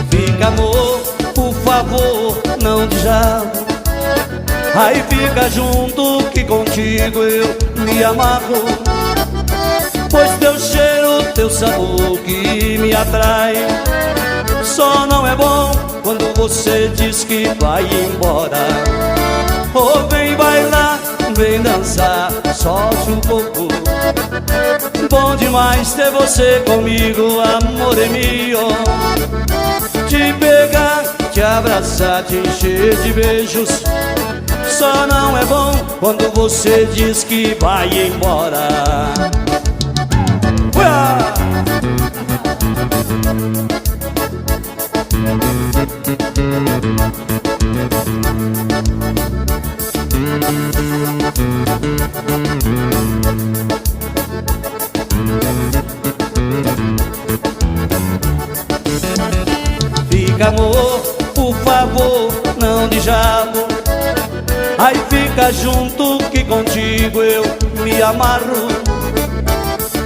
Fica, amor, por favor, não diabo. Aí fica junto que contigo eu me amarro. Pois teu cheiro, teu sabor que me atrai. Só não é bom quando você diz que vai embora. Oh, vem bailar, vem dançar, solte um pouco. Bom demais ter você comigo, amor é meu. Te pegar, te abraçar, te encher de beijos. Só não é bom quando você diz que vai embora. Ué! Fica, amor, por favor, não diabo. Aí fica junto que contigo eu me amarro.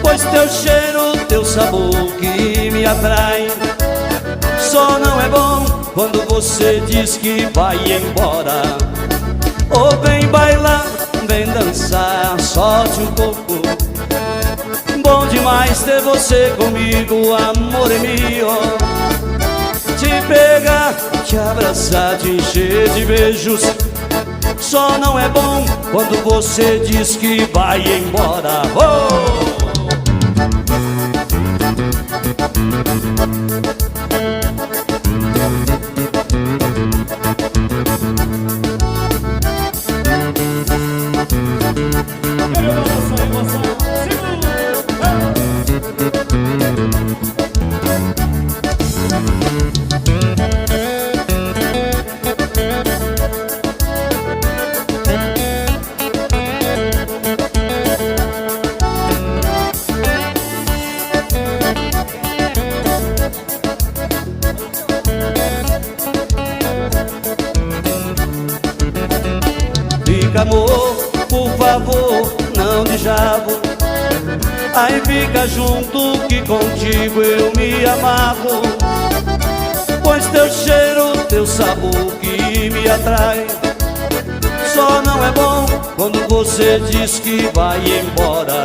Pois teu cheiro, teu sabor que me atrai. Só não é bom quando você diz que vai embora. Oh, vem bailar, vem dançar, solte um pouco. Bom demais ter você comigo, amor é meu. Te pegar, te abraçar, te encher de beijos. Só não é bom quando você diz que vai embora. Oh! Fica, amor, por favor, não diabo. Aí fica junto que contigo eu me amarro. Pois teu cheiro, teu sabor que me atrai. Só não é bom quando você diz que vai embora.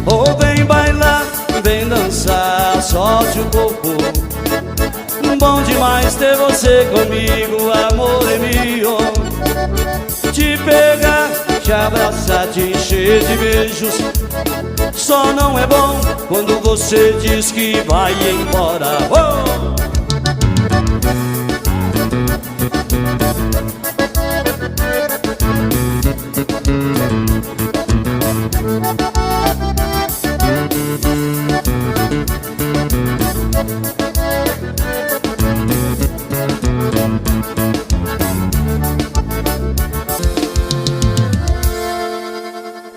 Oh, vem bailar, vem dançar, solte um pouco. Bom demais ter você comigo, amor é meu. Te pegar, te abraçar, te encher de beijos. Só não é bom quando você diz que vai embora. Oh!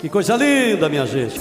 Que coisa linda, minha gente.